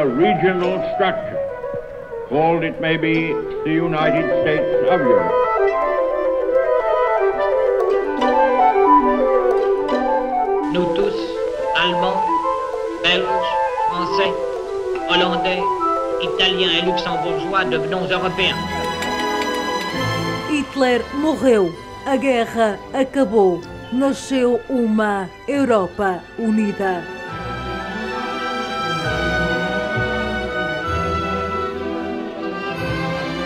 a regional structure, called it may be the United States of Europe. Nous tous, Allemands, Belges, Français, Hollandais, Italiens et Luxembourgeois, devenons Européens. Hitler morreu, a guerra acabou, nasceu uma Europa unida.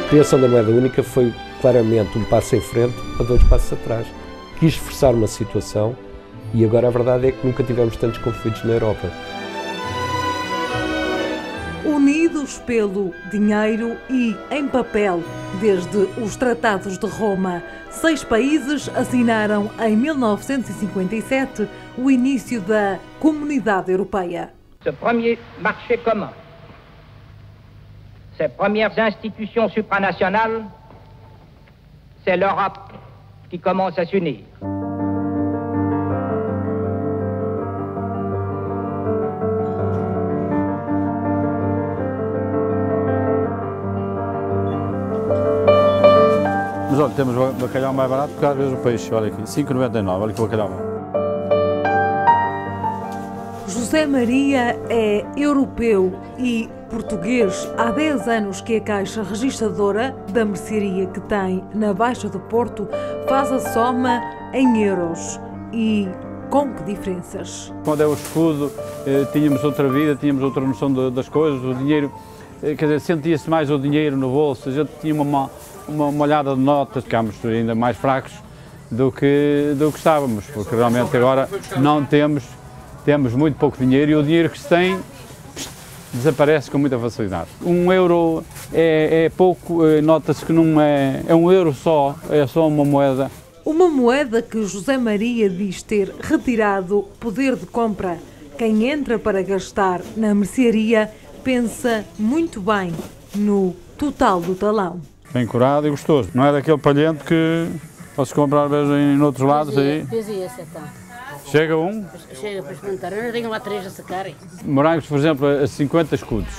A criação da moeda única foi claramente um passo em frente para 2 passos atrás. Quis forçar uma situação e agora a verdade é que nunca tivemos tantos conflitos na Europa. Unidos pelo dinheiro e em papel, desde os Tratados de Roma, 6 países assinaram em 1957 o início da Comunidade Europeia. Ce premier marché commun, ces premières institutions supranationales, c'est l'Europe qui commence à s'unir. Mas olha, temos bacalhau mais barato porque às vezes o peixe, olha aqui, 5,99, olha que bacalhau. José Maria é europeu e português. Há 10 anos que a Caixa Registradora da Mercearia que tem na Baixa do Porto faz a soma em euros. E com que diferenças? Quando é o escudo, tínhamos outra vida, tínhamos outra noção das coisas, o dinheiro, quer dizer, sentia-se mais o dinheiro no bolso, a gente tinha uma olhada de notas, ficámos ainda mais fracos do que estávamos, porque realmente agora não temos muito pouco dinheiro e o dinheiro que se tem desaparece com muita facilidade. 1 euro é pouco, nota-se que não é 1 euro só, é só uma moeda. Uma moeda que José Maria diz ter retirado poder de compra. Quem entra para gastar na mercearia pensa muito bem no total do talão. Bem curado e gostoso. Não é daquele palhento que posso comprar em outros lados aí. Chega um? Chega para experimentar. Eu tenho lá 3 a sacarem. Morangos, por exemplo, a 50 escudos.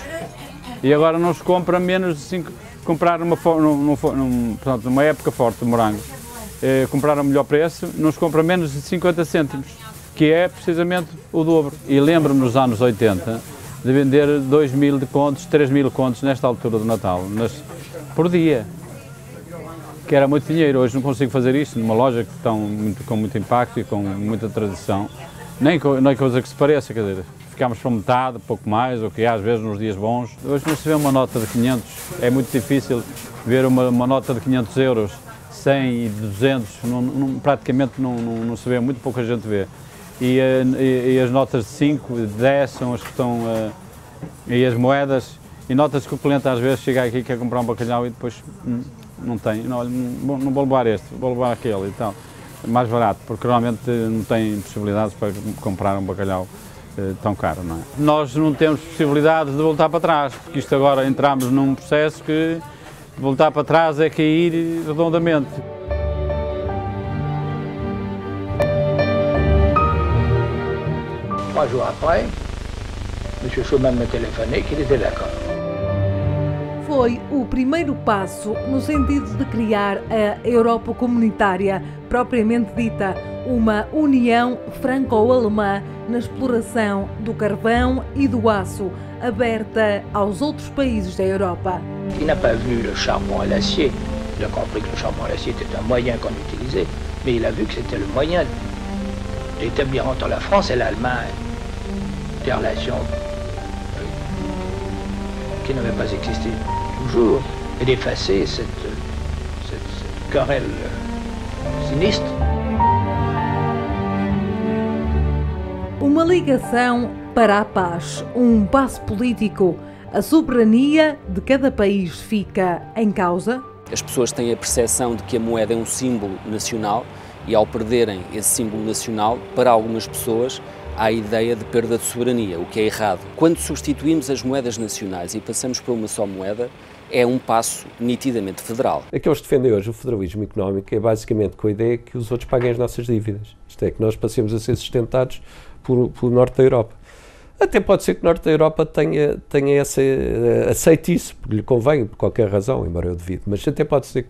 E agora não se compra menos de 5. Comprar numa época forte de morangos, comprar a melhor preço, não se compra menos de 50 cêntimos, que é precisamente o dobro. E lembro-me nos anos 80 de vender 2.000 de contos, 3.000 contos nesta altura do Natal. Por dia, que era muito dinheiro. Hoje não consigo fazer isto numa loja que estão com muito impacto e com muita tradição, nem coisa que se pareça, quer dizer, ficámos para metade, pouco mais, o que é às vezes nos dias bons. Hoje não se vê uma nota de 500, é muito difícil ver uma nota de 500 euros, 100 e 200, praticamente não se vê, muito pouca gente vê. E as notas de 5, de 10 são as que estão, e as moedas. E nota-se que o cliente às vezes chega aqui e quer comprar um bacalhau e depois não tem, não vou levar este, vou levar aquele e tal. É mais barato, porque realmente não tem possibilidades para comprar um bacalhau tão caro, não é? Nós não temos possibilidade de voltar para trás, porque isto agora entramos num processo que voltar para trás é cair redondamente. Trois jours après, M. Schuman me téléphonait qu'il était d'accord. Foi o primeiro passo no sentido de criar a Europa comunitária, propriamente dita, uma união franco-alemã na exploração do carvão e do aço, aberta aos outros países da Europa. Il n'a pas vu le charbon à l'acier, il a compris que le charbon à l'acier était un moyen qu'on utilisait, mais il a vu que c'était le moyen d'établir entre la France et l'Allemagne des relations qui n'avaient pas existé toujours, et d'effacer cette querelle sinistre. Uma ligação para a paz, um passo político. A soberania de cada país fica em causa. As pessoas têm a percepção de que a moeda é um símbolo nacional e, ao perderem esse símbolo nacional, para algumas pessoas, há a ideia de perda de soberania, o que é errado. Quando substituímos as moedas nacionais e passamos para uma só moeda, é um passo nitidamente federal. Aqueles que defendem hoje o federalismo económico é basicamente com a ideia que os outros paguem as nossas dívidas. Isto é, que nós passemos a ser sustentados pelo norte da Europa. Até pode ser que o Norte da Europa tenha aceite isso, porque lhe convém, por qualquer razão, embora eu devide, mas até pode ser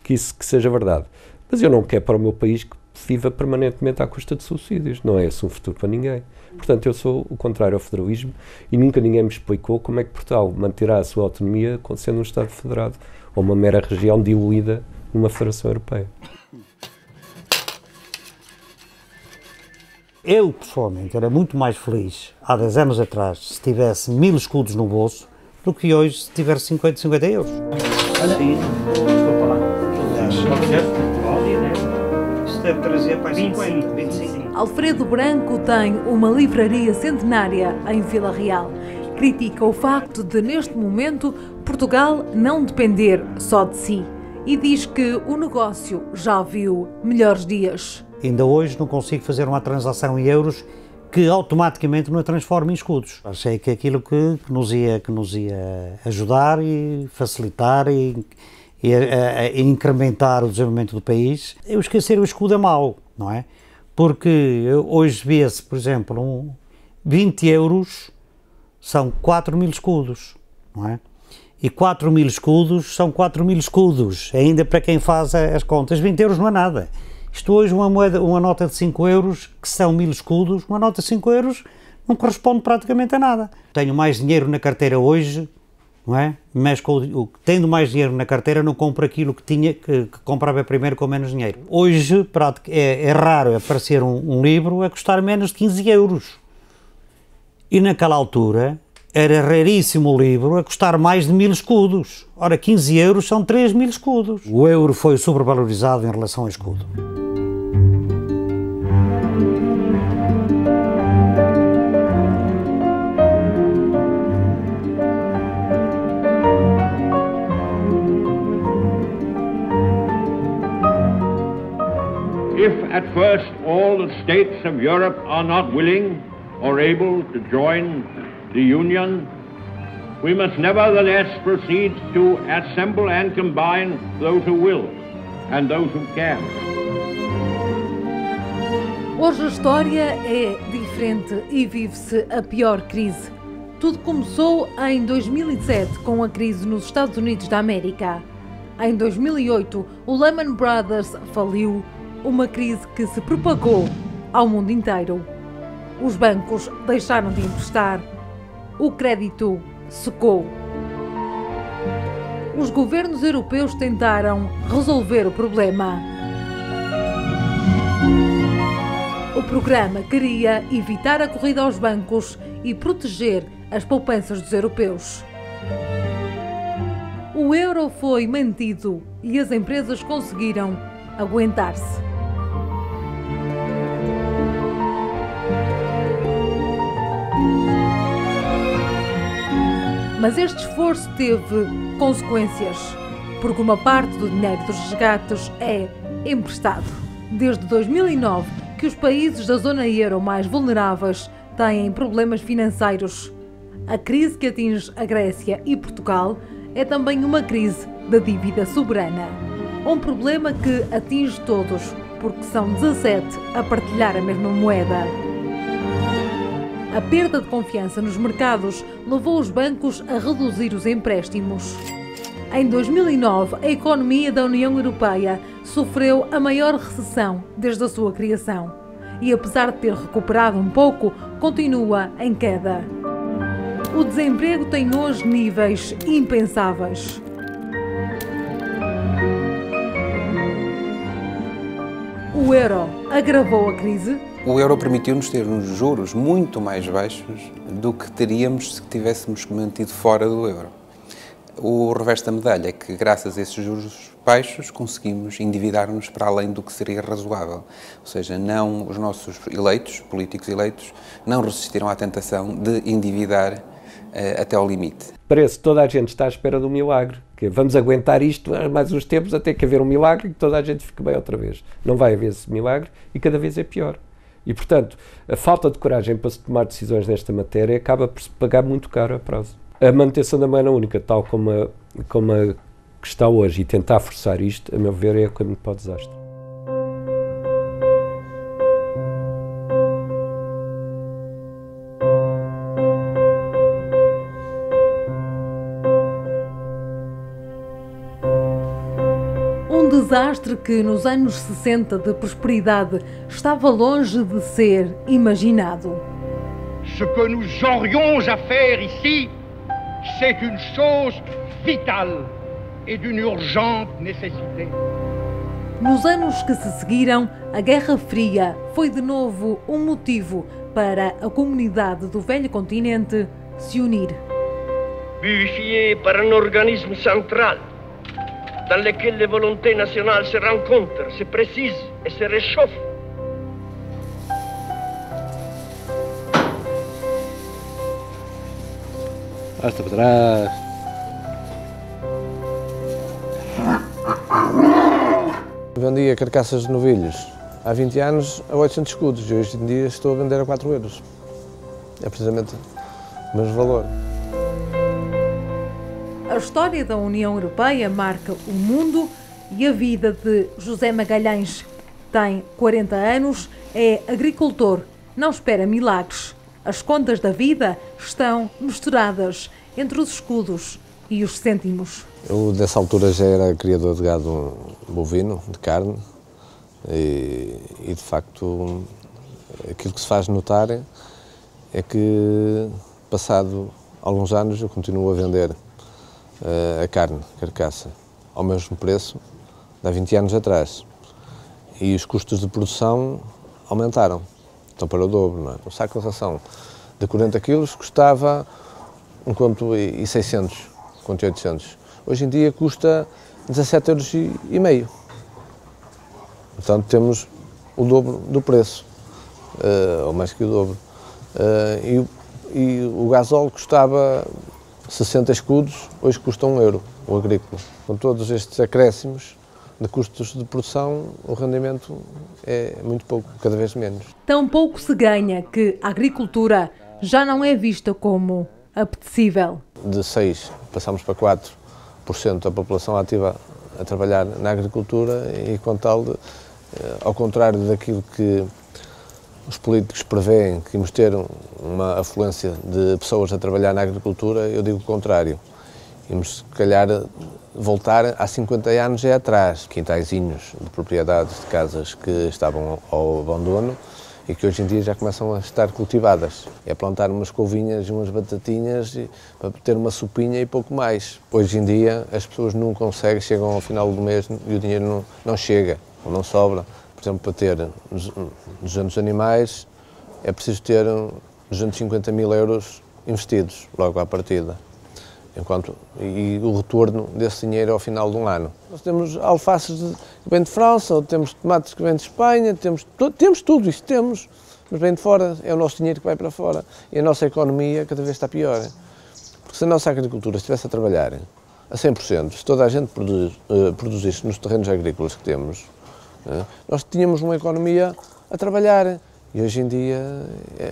que isso seja verdade. Mas eu não quero para o meu país que viva permanentemente à custa de subsídios, não é esse um futuro para ninguém. Portanto, eu sou o contrário ao federalismo e nunca ninguém me explicou como é que Portugal manterá a sua autonomia sendo um Estado federado ou uma mera região diluída numa Federação Europeia. Eu, pessoalmente, era muito mais feliz há 10 anos atrás se tivesse 1000 escudos no bolso do que hoje se tiver 50 euros. Olha aí, desculpa lá. Isto deve trazer para 50, 25. Alfredo Branco tem uma livraria centenária em Vila Real. Critica o facto de, neste momento, Portugal não depender só de si e diz que o negócio já viu melhores dias. Ainda hoje não consigo fazer uma transação em euros que automaticamente me transforme em escudos. Achei que aquilo que nos ia ajudar e facilitar e incrementar o desenvolvimento do país, eu esquecer o escudo é mau, não é? Porque hoje vê-se, por exemplo, 20 euros são 4.000 escudos, não é? E 4.000 escudos são 4.000 escudos, ainda para quem faz as contas, 20 euros não é nada. Isto hoje, uma nota de 5 euros, que são 1000 escudos, uma nota de 5 euros não corresponde praticamente a nada. Tenho mais dinheiro na carteira hoje, não é? Mas tendo mais dinheiro na carteira não compro aquilo que comprava primeiro com menos dinheiro. Hoje é raro aparecer um livro a custar menos de 15 euros. E naquela altura era raríssimo o livro a custar mais de 1000 escudos. Ora, 15 euros são 3.000 escudos. O euro foi sobrevalorizado em relação ao escudo. If at first all the states of Europe are not willing or able to join the Union, we must nevertheless proceed to assemble and combine those who will and those who can. Hoje a história é diferente e vive-se a pior crise. Tudo começou em 2007 com a crise nos Estados Unidos da América. Em 2008, o Lehman Brothers faliu, uma crise que se propagou ao mundo inteiro. Os bancos deixaram de emprestar. O crédito secou. Os governos europeus tentaram resolver o problema. O programa queria evitar a corrida aos bancos e proteger as poupanças dos europeus. O euro foi mantido e as empresas conseguiram aguentar-se. Mas este esforço teve consequências, porque uma parte do dinheiro dos resgates é emprestado. Desde 2009 que os países da zona euro mais vulneráveis têm problemas financeiros. A crise que atinge a Grécia e Portugal é também uma crise da dívida soberana. Um problema que atinge todos, porque são 17 a partilhar a mesma moeda. A perda de confiança nos mercados levou os bancos a reduzir os empréstimos. Em 2009, a economia da União Europeia sofreu a maior recessão desde a sua criação e, apesar de ter recuperado um pouco, continua em queda. O desemprego tem hoje níveis impensáveis. O euro agravou a crise? O euro permitiu-nos ter uns juros muito mais baixos do que teríamos se tivéssemos mantido fora do euro. O revés da medalha é que, graças a esses juros baixos, conseguimos endividar-nos para além do que seria razoável. Ou seja, não os nossos eleitos, políticos eleitos, não resistiram à tentação de endividar até ao limite. Parece que toda a gente está à espera do milagre, que vamos aguentar isto mais uns tempos até que haver um milagre e que toda a gente fique bem outra vez. Não vai haver esse milagre e cada vez é pior. E, portanto, a falta de coragem para se tomar decisões nesta matéria acaba por se pagar muito caro a prazo. A manutenção da moeda única, tal como que está hoje, e tentar forçar isto, a meu ver, é o caminho para o desastre. desastre que nos anos 60 de prosperidade estava longe de ser imaginado. Ce que nous aurions à faire ici, c'est une chose vitale et d'une urgente nécessité. Nos anos que se seguiram, a Guerra Fria foi de novo um motivo para a comunidade do velho continente se unir. Vivifié par un organisme central, dans lequel les volontés nationales se rencontrent, se précisent et se réchauffent. Basta para trás. Vendia carcaças de novilhos há 20 anos a 800 escudos e hoje em dia estou a vender a 4 euros. É precisamente o mesmo valor. A história da União Europeia marca o mundo e a vida de José Magalhães. Tem 40 anos, é agricultor, não espera milagres. As contas da vida estão misturadas entre os escudos e os cêntimos. Eu, dessa altura, já era criador de gado bovino, de carne, e de facto, aquilo que se faz notar é que, passado alguns anos, eu continuo a vender a carne, a carcaça, ao mesmo preço de há 20 anos atrás. E os custos de produção aumentaram, estão para o dobro, não é? Um saco de ração de 40 quilos custava 1,6 kg, 1,800. Hoje em dia custa 17,5 €. Portanto, temos o dobro do preço, ou mais que o dobro. E o gasóleo custava 60 escudos, hoje custa 1 €, o agrícola. Com todos estes acréscimos de custos de produção, o rendimento é muito pouco, cada vez menos. Tão pouco se ganha que a agricultura já não é vista como apetecível. De 6% passamos para 4% da população ativa a trabalhar na agricultura e, com tal, ao contrário daquilo que os políticos prevêem, que íamos ter uma afluência de pessoas a trabalhar na agricultura, eu digo o contrário. Íamos, se calhar, voltar há 50 anos atrás, quintaizinhos de propriedades de casas que estavam ao abandono e que hoje em dia já começam a estar cultivadas. É plantar umas couvinhas e umas batatinhas para ter uma sopinha e pouco mais. Hoje em dia as pessoas não conseguem, chegam ao final do mês e o dinheiro não chega, ou não sobra. Por exemplo, para ter 200 animais é preciso ter 250 mil € investidos logo à partida. E o retorno desse dinheiro ao final de um ano. Nós temos alfaces que vêm de França, ou temos tomates que vêm de Espanha, temos tudo isso, mas vem de fora, é o nosso dinheiro que vai para fora. E a nossa economia cada vez está pior. Porque se a nossa agricultura estivesse a trabalhar a 100%, se toda a gente produzisse nos terrenos agrícolas que temos, nós tínhamos uma economia a trabalhar. E hoje em dia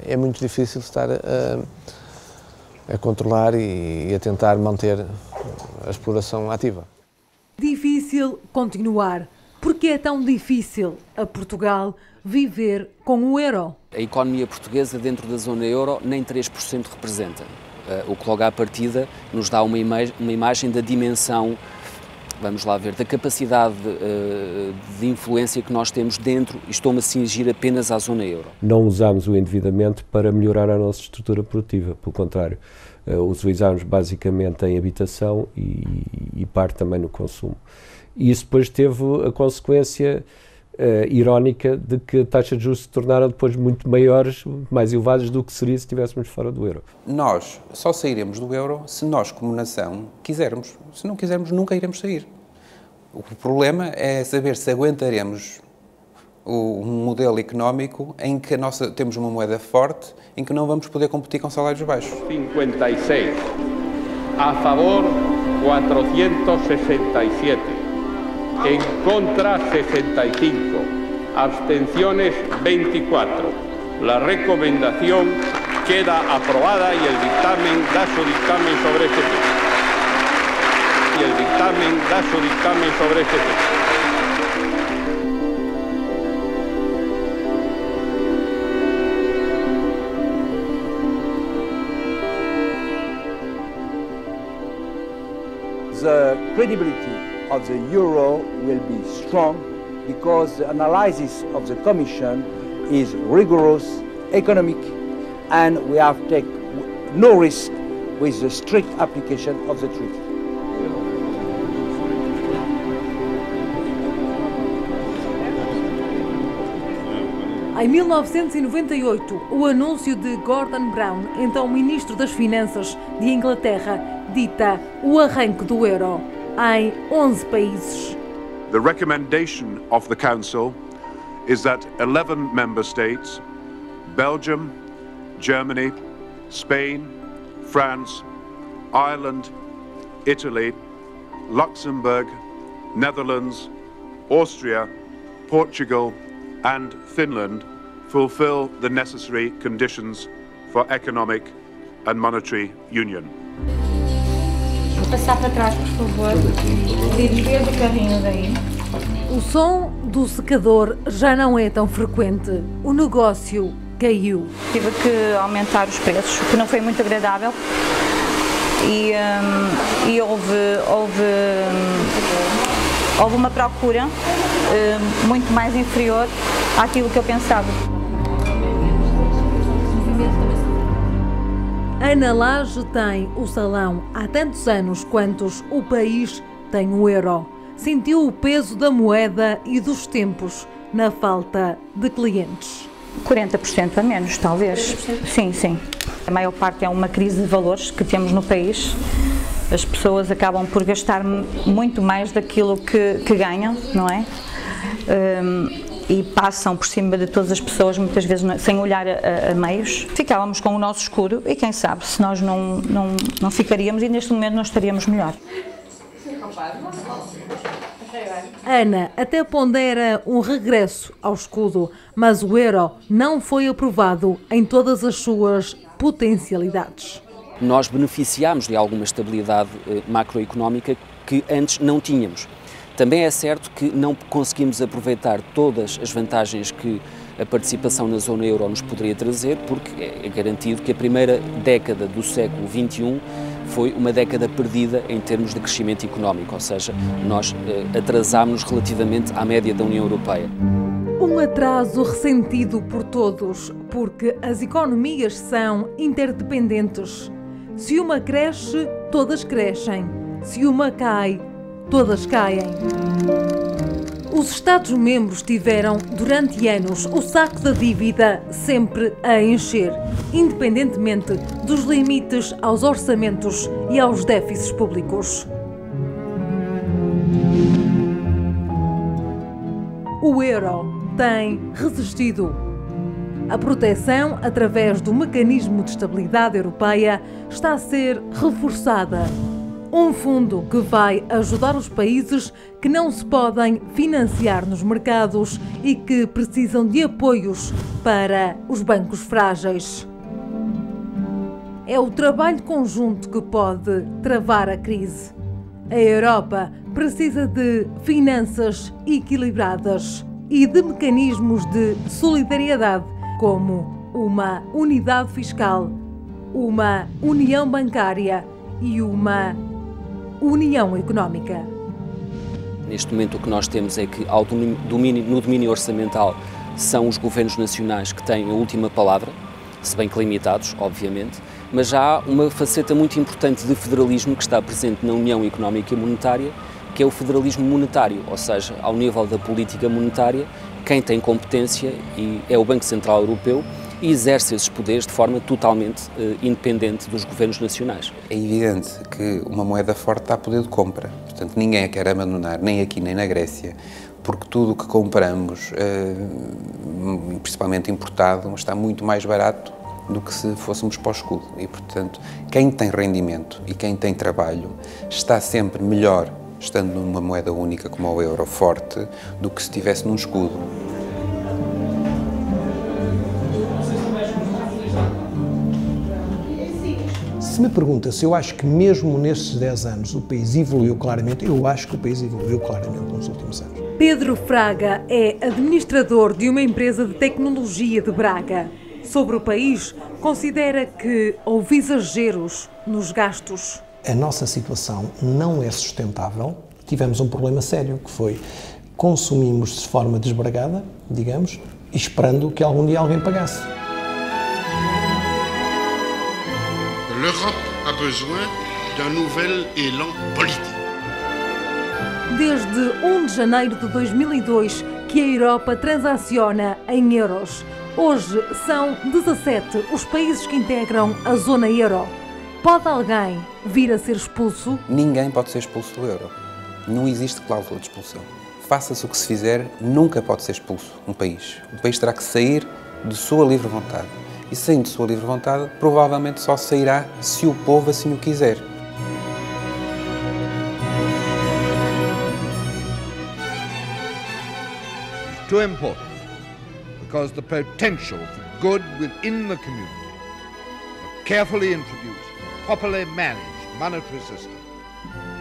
é muito difícil estar a controlar e a tentar manter a exploração ativa. Difícil continuar. Por que é tão difícil a Portugal viver com o euro? A economia portuguesa dentro da zona euro nem 3% representa, o que logo à partida nos dá uma imagem da dimensão, vamos lá ver, da capacidade de influência que nós temos dentro, e estou-me a cingir apenas à zona euro. Não usámos o endividamento para melhorar a nossa estrutura produtiva, pelo contrário, utilizámos basicamente em habitação e parte também no consumo. E isso depois teve a consequência irónica de que as taxas de juros se tornaram depois muito maiores, mais elevadas do que seria se estivéssemos fora do euro. Nós só sairemos do euro se nós, como nação, quisermos. Se não quisermos, nunca iremos sair. O problema é saber se aguentaremos um modelo económico em que temos uma moeda forte, em que não vamos poder competir com salários baixos. 56. A favor, 467. En contra, 65. Abstenciones, 24. La recomendación queda aprobada y el dictamen da su dictamen sobre este tema. Y el dictamen da su dictamen sobre este tema. The credibility of the euro will be strong because the analysis of the Commission is rigorous, economic, and we have taken no risk with the strict application of the treaty. Em 1998, o anúncio de Gordon Brown, então Ministro das Finanças de Inglaterra, dita o arranque do euro em 11 países. The recommendation of the Council is that 11 member states, Belgium, Germany, Spain, France, Ireland, Italy, Luxembourg, Netherlands, Austria, Portugal and Finland fulfill the necessary conditions for economic and monetary union. Vou passar para trás, por favor. Desde o carrinho daí. O som do secador já não é tão frequente. O negócio caiu. Tive que aumentar os preços, o que não foi muito agradável. E houve uma procura muito mais inferior àquilo que eu pensava. Ana Lage tem o salão há tantos anos quantos o país tem o euro. Sentiu o peso da moeda e dos tempos na falta de clientes. 40% a menos, talvez. 40%? Sim, sim. A maior parte é uma crise de valores que temos no país. As pessoas acabam por gastar muito mais daquilo que ganham, não é? E passam por cima de todas as pessoas, muitas vezes sem olhar a meios. Ficávamos com o nosso escuro e quem sabe se nós não ficaríamos e neste momento não estaríamos melhor. Ana até pondera um regresso ao escudo, mas o euro não foi aprovado em todas as suas potencialidades. Nós beneficiámos de alguma estabilidade macroeconómica que antes não tínhamos. Também é certo que não conseguimos aproveitar todas as vantagens que a participação na zona euro nos poderia trazer, porque é garantido que a primeira década do século XXI foi uma década perdida em termos de crescimento económico, ou seja, nós atrasámos-nos relativamente à média da União Europeia. Um atraso ressentido por todos, porque as economias são interdependentes. Se uma cresce, todas crescem. Se uma cai, todas caem. Os Estados-membros tiveram, durante anos, o saco da dívida sempre a encher, independentemente dos limites aos orçamentos e aos déficits públicos. O euro tem resistido. A proteção, através do Mecanismo de Estabilidade Europeia, está a ser reforçada. Um fundo que vai ajudar os países que não se podem financiar nos mercados e que precisam de apoios para os bancos frágeis. É o trabalho conjunto que pode travar a crise. A Europa precisa de finanças equilibradas e de mecanismos de solidariedade, como uma unidade fiscal, uma união bancária e uma união económica. Neste momento o que nós temos é que no domínio orçamental são os governos nacionais que têm a última palavra, se bem que limitados, obviamente, mas já há uma faceta muito importante de federalismo que está presente na União Económica e Monetária, que é o federalismo monetário, ou seja, ao nível da política monetária, quem tem competência é o Banco Central Europeu e exerce esses poderes de forma totalmente independente dos governos nacionais. É evidente que uma moeda forte dá poder de compra, portanto ninguém a quer abandonar, nem aqui nem na Grécia, porque tudo o que compramos, principalmente importado, está muito mais barato do que se fôssemos para o escudo e, portanto, quem tem rendimento e quem tem trabalho está sempre melhor estando numa moeda única como o euro forte do que se estivesse num escudo. Se me pergunta se eu acho que mesmo nestes 10 anos o país evoluiu claramente, eu acho que o país evoluiu claramente nos últimos anos. Pedro Fraga é administrador de uma empresa de tecnologia de Braga. Sobre o país, considera que houve exageros nos gastos. A nossa situação não é sustentável tivemos um problema sério, que foi consumimos de forma desbragada, digamos, esperando que algum dia alguém pagasse. L'Europe a besoin d'un nouvel élan politique. Desde 1 de janeiro de 2002 que a Europa transaciona em euros. Hoje são 17 os países que integram a zona euro. Pode alguém vir a ser expulso? Ninguém pode ser expulso do euro. Não existe cláusula de expulsão. Faça-se o que se fizer, nunca pode ser expulso um país. O país terá que sair de sua livre vontade. E saindo de sua livre vontade, provavelmente só sairá se o povo assim o quiser. Too important, because the potential for good within the community, a carefully introduced, properly managed monetary system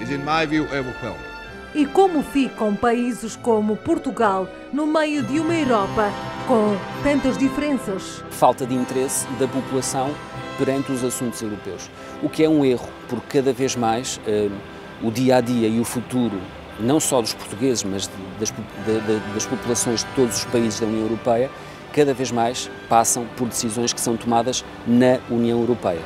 is, in my view, overwhelming. E como ficam países como Portugal no meio de uma Europa com tantas diferenças? Falta de interesse da população perante os assuntos europeus, o que é um erro, porque cada vez mais o dia-a-dia e o futuro, não só dos portugueses, mas das populações de todos os países da União Europeia, cada vez mais passam por decisões que são tomadas na União Europeia.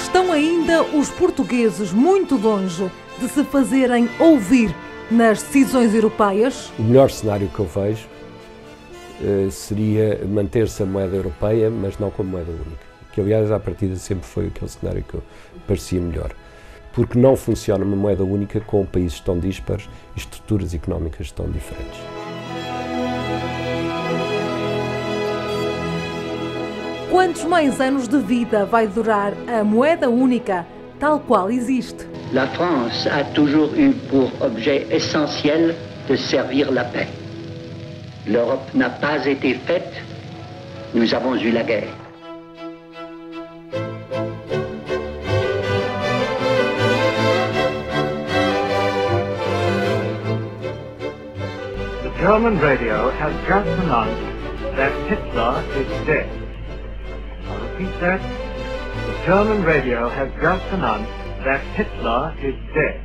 Estão ainda os portugueses muito longe de se fazerem ouvir nas decisões europeias? O melhor cenário que eu vejo seria manter-se a moeda europeia, mas não como moeda única. Que, aliás, à partida sempre foi aquele cenário que parecia melhor. Porque não funciona uma moeda única com países tão dispares e estruturas económicas tão diferentes. Quantos mais anos de vida vai durar a moeda única, tal qual existe? La France a toujours eu pour objet essentiel de servir la paix. L'Europe n'a pas été faite, nous avons eu la guerre. The German radio has just announced that Hitler is dead. I'll repeat that. The German radio has just announced that Hitler is dead.